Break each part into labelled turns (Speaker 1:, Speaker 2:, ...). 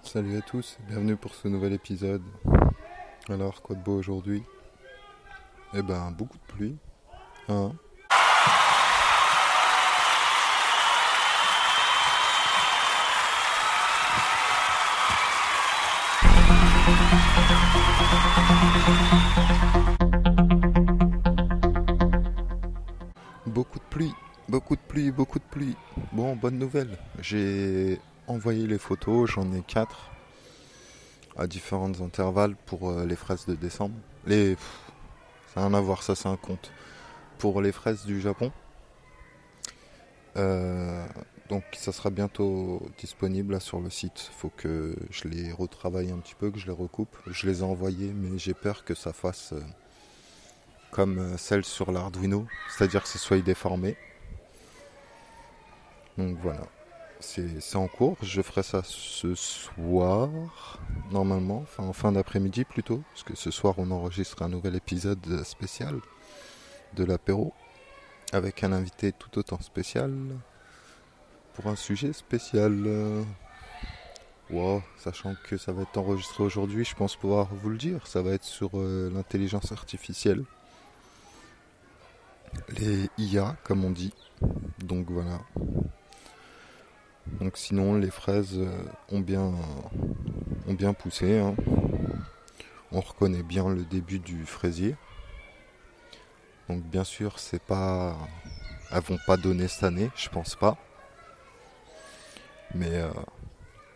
Speaker 1: Salut à tous, bienvenue pour ce nouvel épisode. Alors, quoi de beau aujourd'hui? Eh ben, beaucoup de pluie, hein? Beaucoup de pluie, beaucoup de pluie, beaucoup de pluie. Bon, bonne nouvelle, j'ai envoyé les photos, j'en ai 4 à différents intervalles pour les fraises de décembre. Ça n'a rien à voir, ça c'est un compte. Pour les fraises du Japon. Euh, donc ça sera bientôt disponible là, sur le site. Faut que je les retravaille un petit peu, que je les recoupe. Je les ai envoyés, mais j'ai peur que ça fasse comme celle sur l'Arduino, c'est-à-dire que ce soit déformé. Donc voilà, c'est en cours. Je ferai ça ce soir, normalement, enfin en fin d'après-midi plutôt, parce que ce soir on enregistre un nouvel épisode spécial de l'apéro avec un invité tout autant spécial pour un sujet spécial. Wow, sachant que ça va être enregistré aujourd'hui, je pense pouvoir vous le dire, ça va être sur l'intelligence artificielle, les IA comme on dit. Donc voilà. Donc sinon les fraises ont bien poussé, hein. On reconnaît bien le début du fraisier. Donc bien sûr elles vont pas donner cette année, je pense pas. Mais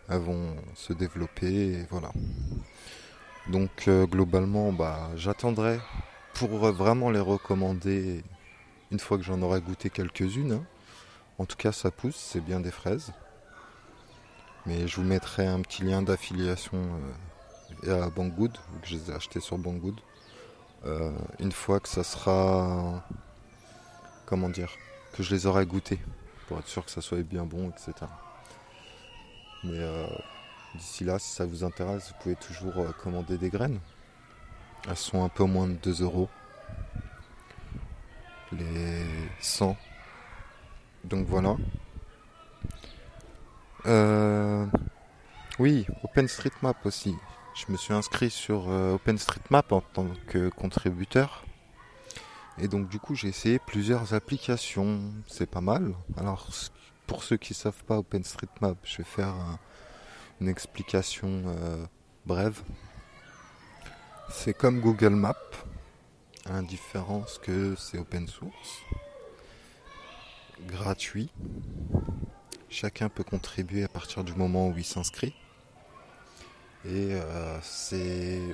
Speaker 1: elles vont se développer et voilà. Donc globalement, j'attendrai pour vraiment les recommander une fois que j'en aurai goûté quelques-unes, hein. En tout cas, ça pousse, c'est bien des fraises. Mais je vous mettrai un petit lien d'affiliation à Banggood, vu que je les ai achetés sur Banggood. Une fois que ça sera, comment dire, que je les aurai goûtés, pour être sûr que ça soit bien bon, etc. Mais d'ici là, si ça vous intéresse, vous pouvez toujours commander des graines. Elles sont un peu moins de 2 € les 100. Donc voilà. Oui, OpenStreetMap aussi. Je me suis inscrit sur OpenStreetMap en tant que contributeur. Et donc du coup j'ai essayé plusieurs applications. C'est pas mal. Alors pour ceux qui ne savent pas OpenStreetMap, je vais faire une explication brève. C'est comme Google Maps, à la différence que c'est open source, gratuit. Chacun peut contribuer à partir du moment où il s'inscrit. Et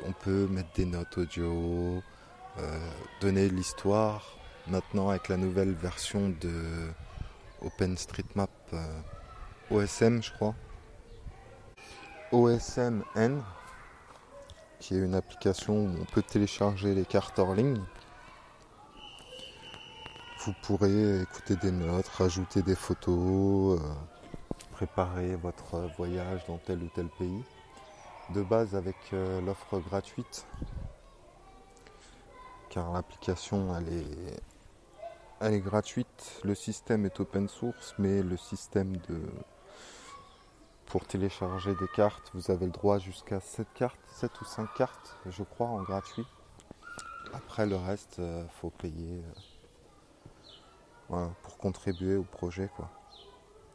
Speaker 1: on peut mettre des notes audio, donner l'histoire. Maintenant avec la nouvelle version de OpenStreetMap OSM, je crois. OSMN, qui est une application où on peut télécharger les cartes hors ligne. Vous pourrez écouter des notes, rajouter des photos, préparer votre voyage dans tel ou tel pays. De base avec l'offre gratuite, car l'application elle est gratuite, le système est open source, mais le système pour télécharger des cartes, vous avez le droit jusqu'à 7 ou 5 cartes, je crois, en gratuit. Après le reste, faut payer voilà, pour contribuer au projet, quoi.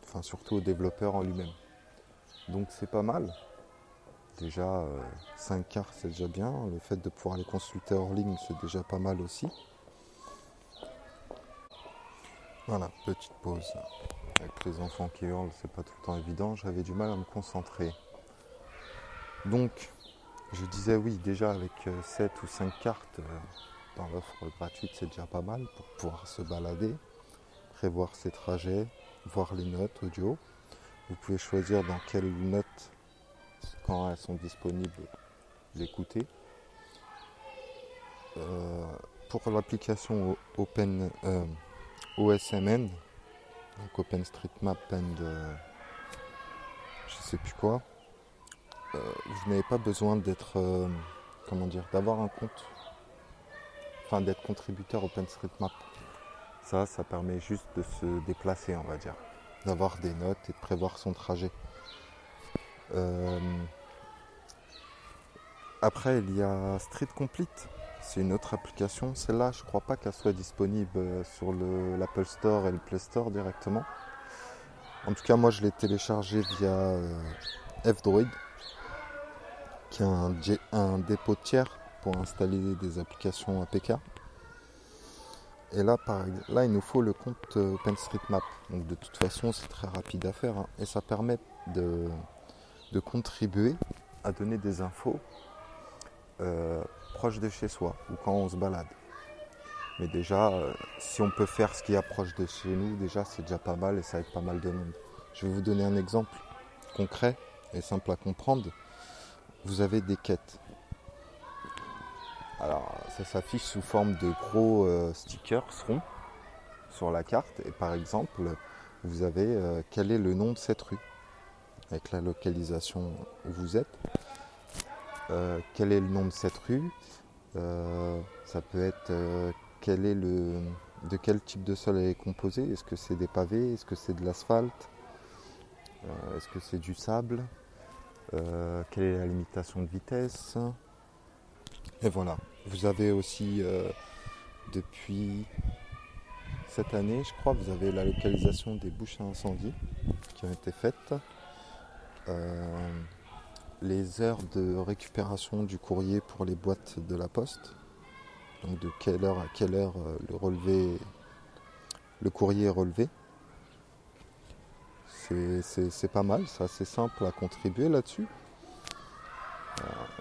Speaker 1: Enfin surtout au développeur en lui-même. Donc c'est pas mal. Déjà 5 cartes c'est déjà bien. Le fait de pouvoir les consulter hors ligne c'est déjà pas mal aussi. Voilà, petite pause. Avec les enfants qui hurlent, c'est pas tout le temps évident. J'avais du mal à me concentrer. Donc, je disais oui, déjà avec 7 ou 5 cartes dans l'offre gratuite, c'est déjà pas mal pour pouvoir se balader, prévoir ses trajets, voir les notes audio. Vous pouvez choisir dans quelles notes, quand elles sont disponibles, l'écouter. Pour l'application OSMN, donc OpenStreetMap and je sais plus quoi, vous n'avez pas besoin d'avoir un compte, enfin d'être contributeur OpenStreetMap. Ça permet juste de se déplacer, on va dire, d'avoir des notes et de prévoir son trajet. Euh, Après, il y a Street Complete. C'est une autre application. Celle-là, je crois pas qu'elle soit disponible sur l'Apple Store et le Play Store directement. En tout cas, moi, je l'ai téléchargée via F-Droid, qui est un dépôt tiers pour installer des applications APK. Et là, là, il nous faut le compte OpenStreetMap. Donc, de toute façon, c'est très rapide à faire, hein. Et ça permet de contribuer à donner des infos proches de chez soi ou quand on se balade. Mais déjà, si on peut faire ce qui est proche de chez nous, déjà, c'est déjà pas mal et ça aide pas mal de monde. Je vais vous donner un exemple concret et simple à comprendre. Vous avez des quêtes. Alors, ça s'affiche sous forme de gros stickers ronds sur la carte. Et par exemple, vous avez quel est le nom de cette rue, avec la localisation où vous êtes. Quel est le nom de cette rue. Ça peut être de quel type de sol elle est composée. Est-ce que c'est des pavés? Est-ce que c'est de l'asphalte? Est-ce que c'est du sable? Quelle est la limitation de vitesse? Et voilà. Vous avez aussi, depuis cette année, je crois, vous avez la localisation des bouches à incendie qui ont été faites. Les heures de récupération du courrier pour les boîtes de la poste. Donc de quelle heure à quelle heure le courrier est relevé. C'est pas mal, c'est assez simple à contribuer là-dessus.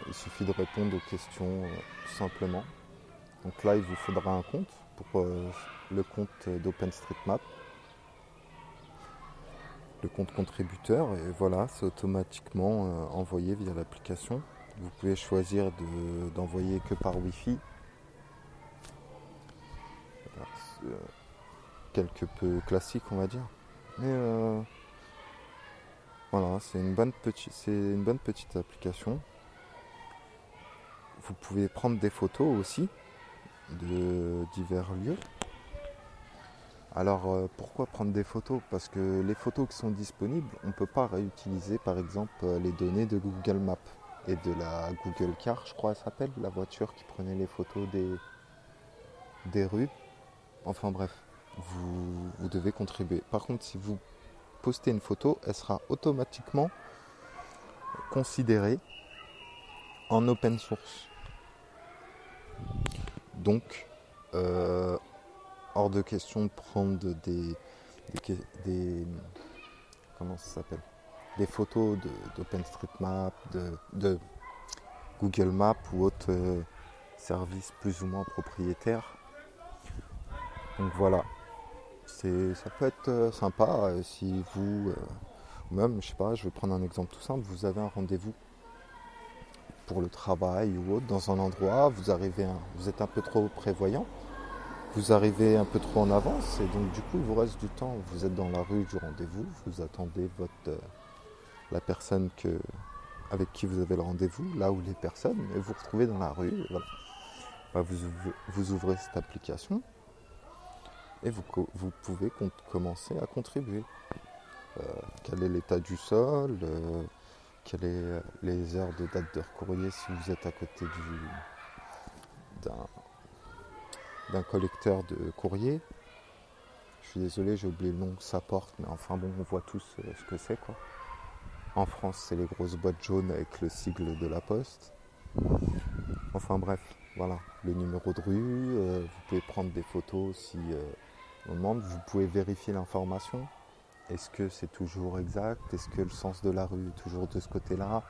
Speaker 1: Il suffit de répondre aux questions tout simplement. Donc là, il vous faudra un compte pour le compte d'OpenStreetMap, le compte contributeur, et voilà, c'est automatiquement envoyé via l'application. Vous pouvez choisir d'envoyer que par Wi-Fi. Quelque peu classique, on va dire. Mais voilà, c'est une bonne petite application. Vous pouvez prendre des photos aussi de divers lieux. Alors pourquoi prendre des photos? Parce que les photos qui sont disponibles, on ne peut pas réutiliser par exemple les données de Google Maps et de la Google Car, je crois elle s'appelle, la voiture qui prenait les photos des rues. Enfin bref, vous devez contribuer. Par contre, si vous postez une photo, elle sera automatiquement considérée en open source. Donc, hors de question de prendre comment ça s'appelle, des photos d'OpenStreetMap, de Google Maps ou autres services plus ou moins propriétaires. Donc voilà, ça peut être sympa si vous, même, je sais pas, je vais prendre un exemple tout simple, vous avez un rendez-vous pour le travail ou autre dans un endroit, vous êtes un peu trop prévoyant, vous arrivez un peu trop en avance et donc du coup il vous reste du temps, vous êtes dans la rue du rendez-vous, vous attendez la personne avec qui vous avez le rendez-vous, là où les personnes, et vous vous retrouvez dans la rue, et voilà. Bah, vous ouvrez cette application et vous pouvez commencer à contribuer. Quel est l'état du sol, quelles sont les heures de date de courrier si vous êtes à côté d'un collecteur de courrier. Je suis désolé, j'ai oublié le nom que ça porte, mais enfin bon, on voit tous ce que c'est, quoi. En France, c'est les grosses boîtes jaunes avec le sigle de la Poste. Enfin bref, voilà, le numéro de rue, vous pouvez prendre des photos si on demande, vous pouvez vérifier l'information. Est-ce que c'est toujours exact? Est-ce que le sens de la rue est toujours de ce côté-là?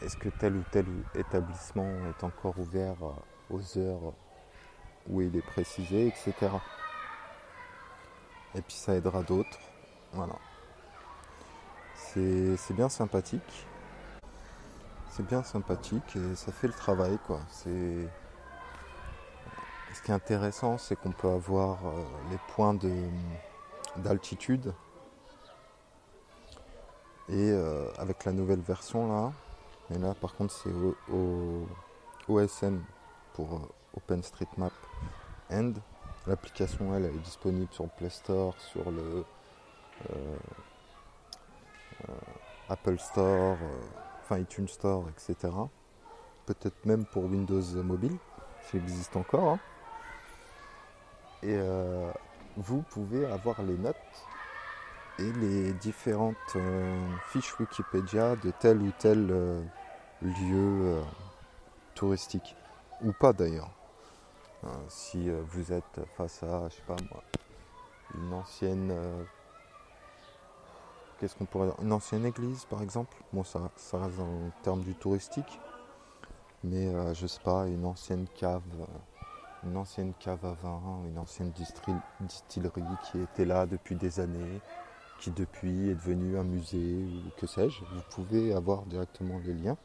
Speaker 1: Est-ce que tel ou tel établissement est encore ouvert aux heures où il est précisé, etc. Et puis ça aidera d'autres. Voilà. C'est bien sympathique. C'est bien sympathique et ça fait le travail, quoi. Ce qui est intéressant, c'est qu'on peut avoir les points d'altitude. Et avec la nouvelle version là, mais là par contre c'est au OSM pour OpenStreetMap End. L'application elle est disponible sur le Play Store, sur Apple Store, iTunes Store, etc. Peut-être même pour Windows Mobile, s'il existe encore. Hein. Et vous pouvez avoir les notes et les différentes fiches Wikipédia de tel ou tel lieu touristique. Ou pas d'ailleurs. Si vous êtes face à, je sais pas moi, une ancienne... qu'est-ce qu'on pourrait dire ? Une ancienne église par exemple. Bon, ça reste en termes du touristique. Mais je sais pas, une ancienne cave à vin, une ancienne distillerie qui était là depuis des années, qui depuis est devenue un musée ou que sais-je. Vous pouvez avoir directement les liens.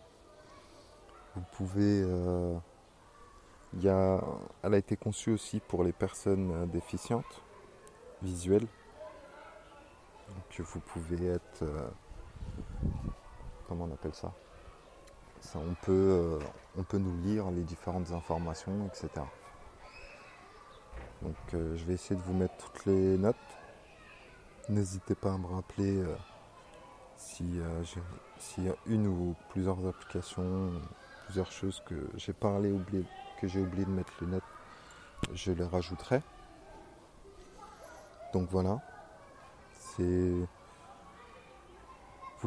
Speaker 1: Vous pouvez... elle a été conçue aussi pour les personnes déficientes, visuelles. Donc vous pouvez être... comment on appelle ça ? On peut nous lire les différentes informations, etc. Donc je vais essayer de vous mettre toutes les notes. N'hésitez pas à me rappeler s'il y a une ou plusieurs applications, plusieurs choses que j'ai oublié de mettre les notes, je les rajouterai. Donc voilà. Vous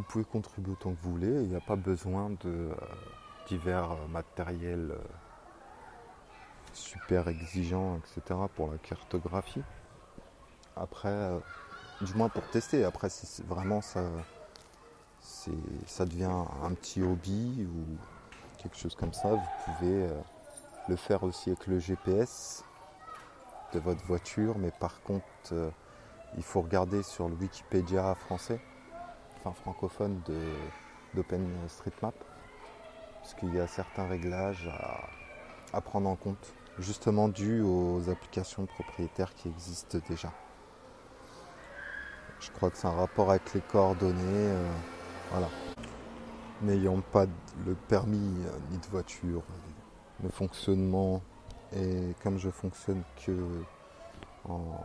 Speaker 1: pouvez contribuer autant que vous voulez, il n'y a pas besoin de divers matériels super exigeants, etc. pour la cartographie. Après, du moins pour tester, après si vraiment ça devient un petit hobby ou quelque chose comme ça, vous pouvez le faire aussi avec le GPS de votre voiture, mais par contre il faut regarder sur le Wikipédia français, francophone d'OpenStreetMap, parce qu'il y a certains réglages à prendre en compte, justement dû aux applications propriétaires qui existent déjà. Je crois que c'est un rapport avec les coordonnées, voilà. N'ayant pas le permis ni de voiture, le fonctionnement, et comme je fonctionne que en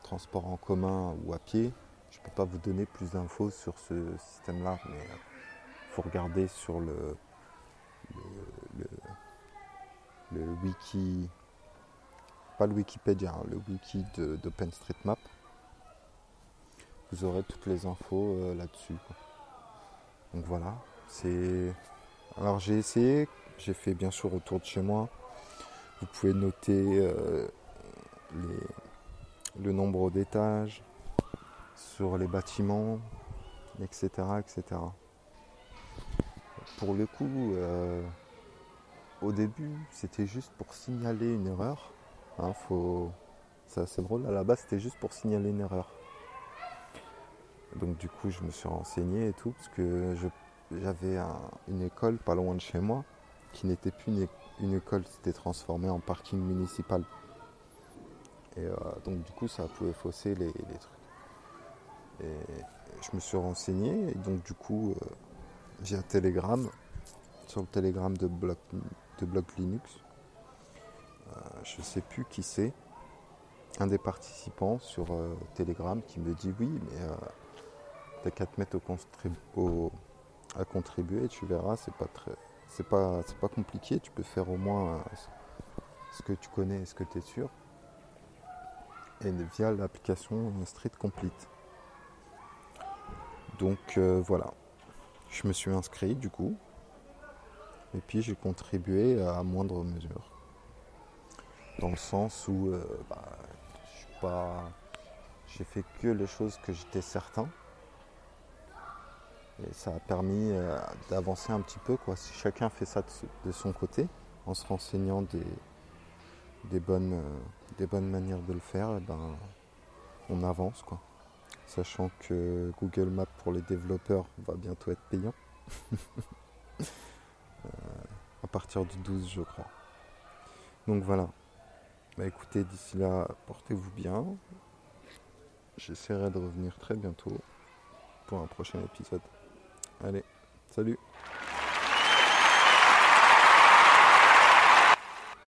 Speaker 1: transport en commun ou à pied, je ne peux pas vous donner plus d'infos sur ce système-là, mais il faut regarder sur le wiki, pas le Wikipédia, le wiki d'OpenStreetMap. Vous aurez toutes les infos là-dessus. Donc voilà, alors j'ai essayé, j'ai fait bien sûr autour de chez moi. Vous pouvez noter le nombre d'étages sur les bâtiments, etc. etc. Pour le coup, au début, c'était juste pour signaler une erreur. C'est assez drôle, à la base, c'était juste pour signaler une erreur. Donc du coup, je me suis renseigné et tout, parce que j'avais une école pas loin de chez moi, qui n'était plus une école, c'était transformé en parking municipal. Et donc du coup, ça pouvait fausser les trucs. Et je me suis renseigné, et donc du coup, via Telegram, sur le Telegram de Bloc Linux, je sais plus qui c'est, un des participants sur Telegram qui me dit oui, mais t'as qu'à te mettre à contribuer, et tu verras, c'est pas compliqué, tu peux faire au moins ce que tu connais et ce que tu es sûr, et via l'application Street Complete. Donc voilà, je me suis inscrit du coup, et puis j'ai contribué à moindre mesure, dans le sens où j'ai fait que les choses que j'étais certain. Et ça a permis d'avancer un petit peu, quoi. Si chacun fait ça de son côté, en se renseignant des bonnes manières de le faire, on avance, quoi. Sachant que Google Maps pour les développeurs va bientôt être payant. À partir du 12, je crois. Donc voilà. Écoutez, d'ici là, portez-vous bien. J'essaierai de revenir très bientôt pour un prochain épisode. Allez, salut!